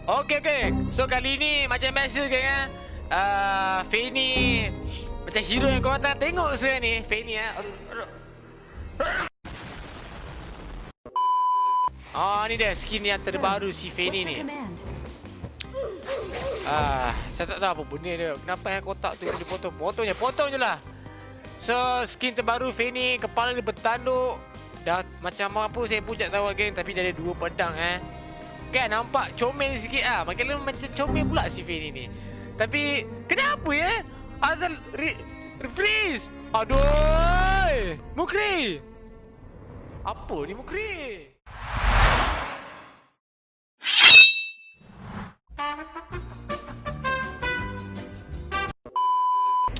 Okey. So kali ni macam biasa geng Faye ni macam hero yang korang tengah tengok sekarang ni. Faye ni ni dia skin yang terbaru si Faye ni. Saya tak tahu apa benda dia. Kenapa yang kotak tu dia potong je lah. So skin terbaru Faye ni, kepala dia bertanduk. Dah macam apa saya pun tak tahu geng, tapi dia ada 2 pedang Kan nampak comel sikit Makin macam comel pula si Faye ni. Tapi kenapa Azal refreeze. Aduh, Mukri. Apa ni Mukri?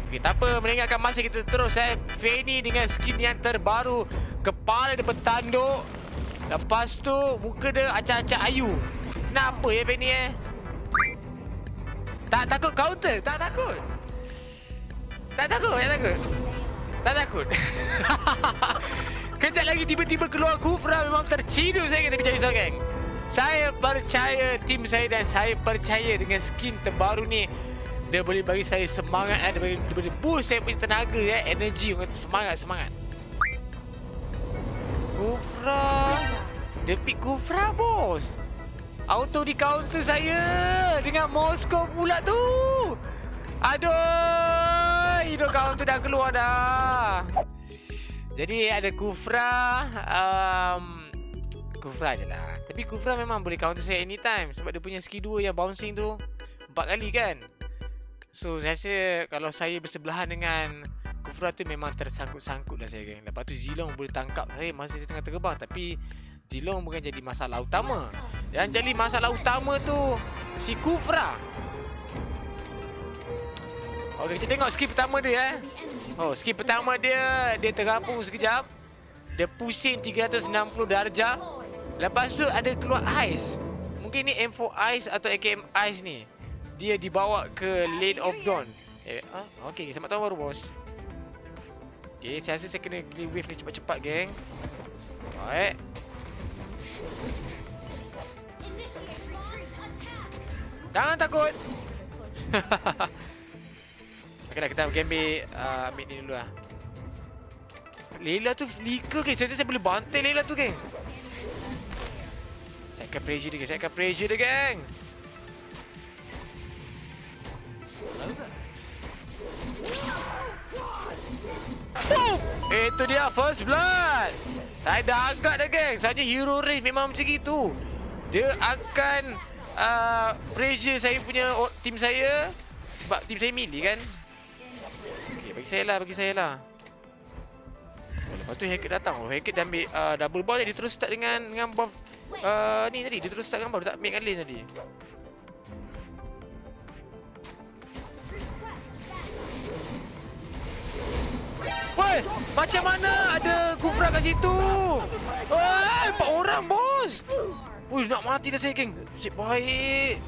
Okay, tak apa, melengahkan masa kita terus Faye ni dengan skin yang terbaru, kepala dia bertanduk. Lepas tu muka dia acak-acak ayu. Kenapa Faye ni Tak takut counter? Tak takut. Kejap lagi tiba-tiba keluar Kufra. Memang terciduk saya kata berjaya geng. Saya percaya tim saya dan saya percaya dengan skin terbaru ni. Dia boleh bagi saya semangat dia boleh boost saya punya tenaga energy, orang kata semangat. Kufra. Dia pick Kufra bos. Auto di counter saya dengan Moskow pula tu. Aduh, hidup counter dah keluar dah. Jadi ada Kufra, Kufra je lah. Tapi Kufra memang boleh counter saya anytime sebab dia punya skill 2 yang bouncing tu 4 kali kan. So saya rasa kalau saya bersebelahan dengan Kufra tu memang tersangkut-sangkut lah saya geng. Lepas tu Zilong boleh tangkap saya masa saya tengah terbang. Tapi Zilong bukan jadi masalah utama. Yang jadi masalah utama tu si Kufra. Okay, kita tengok skill pertama dia skill pertama dia terapung sekejap. Dia pusing 360 darjah. Lepas tu ada keluar ice. Mungkin ni M4 ice atau AKM ice ni. Dia dibawa ke Lane of Dawn. Okay, selamat tahun baru bos. Okay, saya rasa saya kena clear wave ni cepat-cepat geng. Alright. Jangan takut. Okay lah, kita ambil mid ni dulu lah. Layla tu flicker geng. Saya rasa saya boleh bantai Layla tu geng. Saya akan pressure dia geng. Boom! Itu dia first blood. Saya dah agak dah geng. Saja hero race memang macam gitu. Dia akan pressure saya punya tim saya. Sebab tim saya melee kan. Okay, bagi saya lah. Lepas tu Hackett datang. Hackett dah ambil double ball. Dia terus start dengan buff ni tadi. Dia terus start dengan buff. Dia tak make lane tadi. Woi, macam mana ada Kufra kat situ? Woi, 4 orang bos. Woi, nak mati dah saya geng. Nasib baik.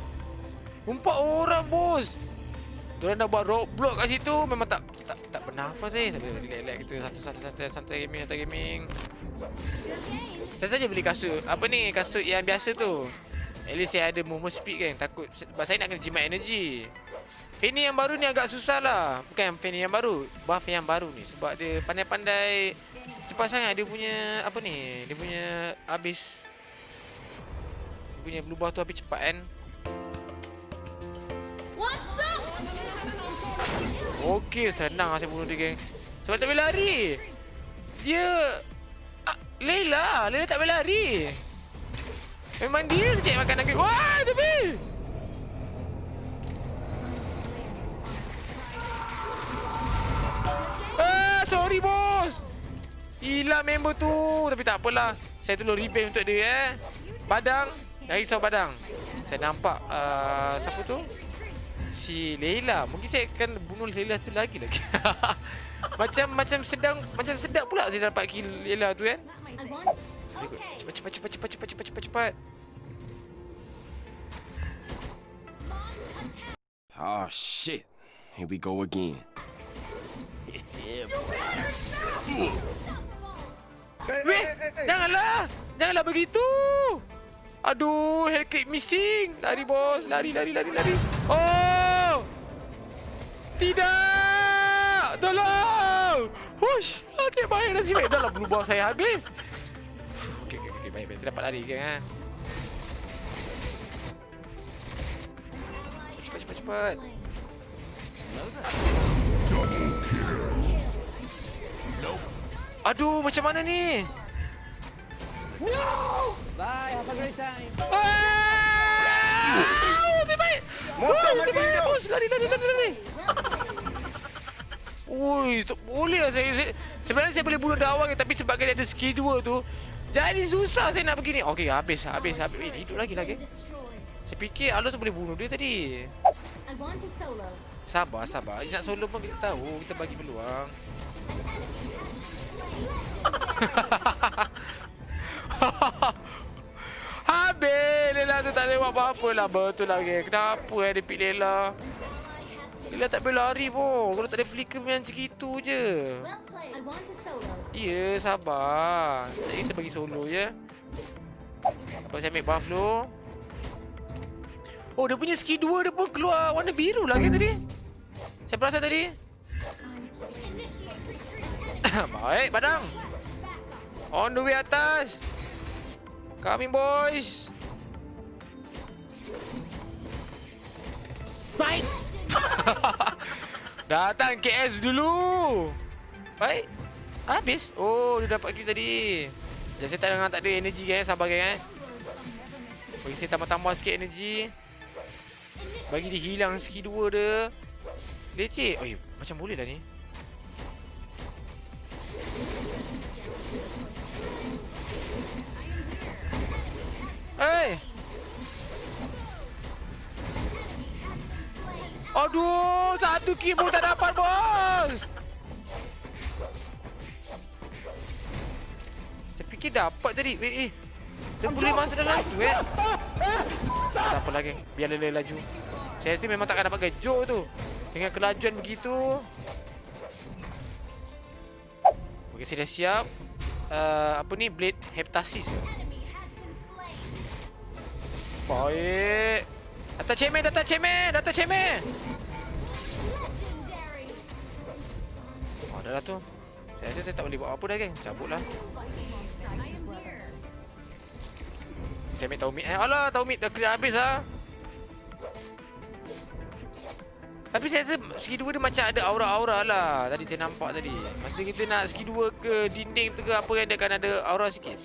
4 orang bos. Diorang dah buat roadblock kat situ. Memang tak bernafas relax kita santai gaming. Saya saja beli kasut. Apa ni, kasut yang biasa tu. At least saya ada movement speed kan. Takut sebab saya nak kena jimat energy. Fanny yang baru ni agak susah lah. Bukan Fanny yang baru, buff yang baru ni. Sebab dia pandai-pandai cepat sangat dia punya apa ni. Dia punya habis. Dia punya blue buff tu habis cepat kan. Okey, senang lah saya bunuh dia geng. Sebab tak boleh lari. Dia Layla tak boleh lari. Memang dia cek makanan geng. Wah, tapi sorry bos. Hilang member tu. Tapi tak apalah. Saya tolong repair untuk dia Badang. Jangan risau Badang. Saya nampak siapa tu? Si Layla. Mungkin saya akan bunuh Layla tu lagi. Macam sedap pula saya dapat kill Layla tu kan. Cepat. Oh shit. Here we go again. Weh, janganlah begitu. Aduh, head click missing. Lari bos, lari. Oh! Tidak! Tolong! Hush! Tak baik nasib baik. Dah lah blue ball saya habis. Okay, baik. Saya dapat lari ke ha? Cepat. Aduh, macam mana ni? Bye, have a great time. Terbaik! Bos, lari. Ui, tak boleh lah saya. Sebenarnya saya boleh bunuh Dawang tapi sebabkan dia ada skill 2 tu, jadi susah saya nak begini. Okey, habis. Hidup lagi. Saya fikir Alus boleh bunuh dia tadi. Sabar. Nak solo pun kita tahu, kita bagi peluang. Habis Lela tu tak boleh buat apa-apa lah. Betul lah geng. Kenapa dia pick Lela? Lela tak boleh lari pun. Kalau tak ada flicker macam gitu je. Ya, sabar. Kita bagi solo je. Kalau saya ambil buff dulu. Oh, dia punya skill 2 dia pun keluar warna biru lah kan tadi. Saya perasan tadi. Baik, Badang. On the way atas. Coming boys. Baik. Datang KS dulu. Baik. Habis. Oh, dia dapat kill tadi. Jadi saya tak ada energy guys. Sabar guys. Bagi saya tambah-tambah sikit energy. Bagi dia hilang skill 2 dia. Leceh. Oh, macam boleh dah ni. Hey. Aduh, satu kill pun tak dapat bos. Saya fikir dapat tadi. Dia boleh masuk dalam tu tak apa lagi. Biar Lela laju. Saya rasa memang takkan dapat gejok tu. Dengan kelajuan begitu. Okey, saya dah siap. Apa ni? Blade Heptasis ke? Baik. Data cemen. Oh, dah lah tu. Saya rasa saya tak boleh buat apa dah geng. Cabut lah. Cemen tahu mid. Alah, tahu mid dah clear habis lah. Tapi saya rasa skill 2 dia macam ada aura-aura lah. Tadi saya nampak tadi. Masa kita nak skill 2 ke dinding tu ke apa yang dia akan ada aura sikit.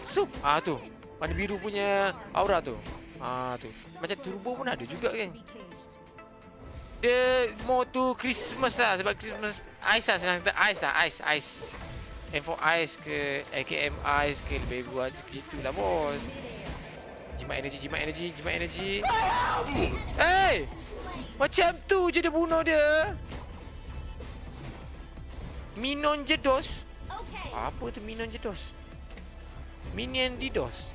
Sup. Tu. Warna biru punya aura tu. Tu. Macam turbo pun ada juga kan. Dia more to Christmas lah. Sebab Christmas ice lah senang kata. Ice. And for ice ke AKM ice ke lebih buat gitu lah bos. Jimat energy. Hey! Macam tu je dia bunuh dia. Minon jedos. Apa tu Minon jedos? Minion didos.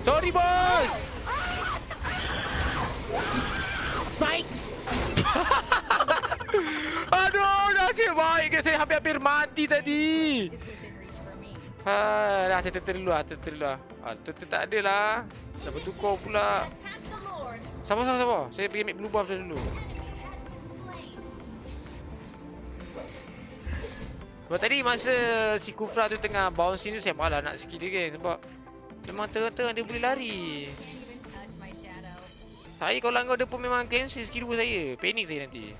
Sorry bos. Baik. Aduh, nasib baik ke saya hampir mati tadi. Dah saya tertel dulu lah. Tak ada lah. Dah bertukar pula. Sabar. Saya pergi ambil blue buff dulu. Sebab tadi masa si Kufra tu tengah bouncing tu saya malah nak skill dia kan. Sebab memang tengah-tengah dia boleh lari. Saya kalau langgar dia pun memang cancel skill 2 saya. Panik saya nanti.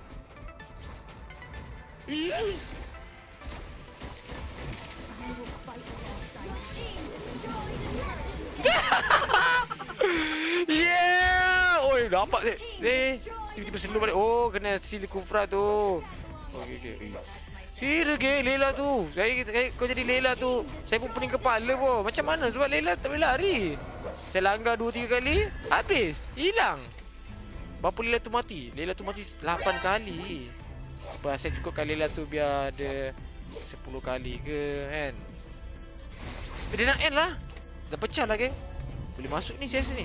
Yeah! Oi, dapat tiba-tiba slow balik. Oh, kena steal Kufra tu. Okey. Serius ke Lela tu? Kau jadi Lela tu. Saya pun pening kepala pun. Macam mana sebab Lela tak boleh lari. Saya langgar 2-3 kali, habis, hilang. Berapa Lela tu mati? Lela tu mati 8 kali. Apa saya cukupkan Lela tu biar ada 10 kali ke kan. Dia nak end lah. Dah pecah lah geng. Boleh masuk ni saya ni.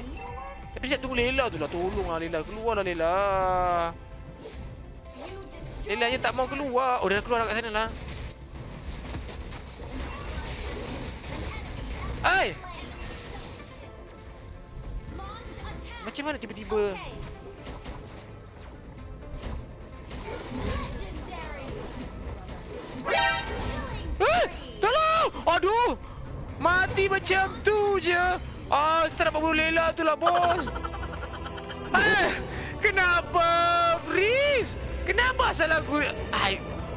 Tapi saya tunggu Lela tu lah. Tolonglah Lela. Keluarlah Lela. Lela je tak mau keluar. Oh, dah keluar kat sana lah. Ai! Macam mana tiba-tiba? Tolong! Aduh! Mati macam tu je. Saya tak dapat bunuh Lela tu lah, bos. Kenapa freeze? Kenapa asal aku...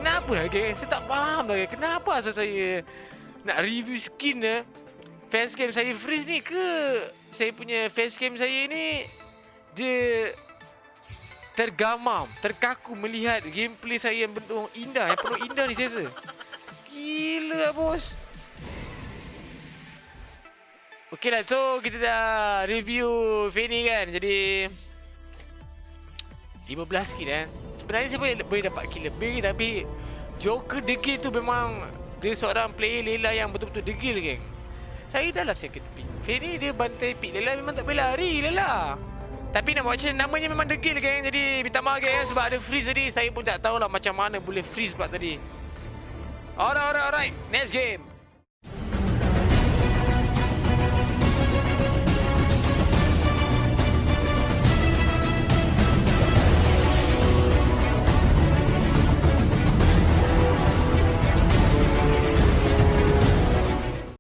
kenapa lagi? Saya tak faham lagi. Kenapa asal saya nak review skin facecam saya freeze ni ke saya punya facecam saya ni dia tergamam, terkaku melihat gameplay saya yang penuh indah, yang penuh indah ni saya rasa. Gila bos. Okey lah, so kita dah review Fanny kan. Jadi 15 kill Sebenarnya saya boleh dapat kill lebih, tapi Joker degil tu memang dia seorang player Lela yang betul-betul degil, geng. Saya dah lah second pick Fanny, dia bantai pick Lela, memang tak boleh lari Lela. Tapi nak buat macam namanya memang degil, geng. Jadi minta maaf, geng, sebab ada freeze tadi. Saya pun tak tahulah macam mana boleh freeze pula tadi. Alright, next game.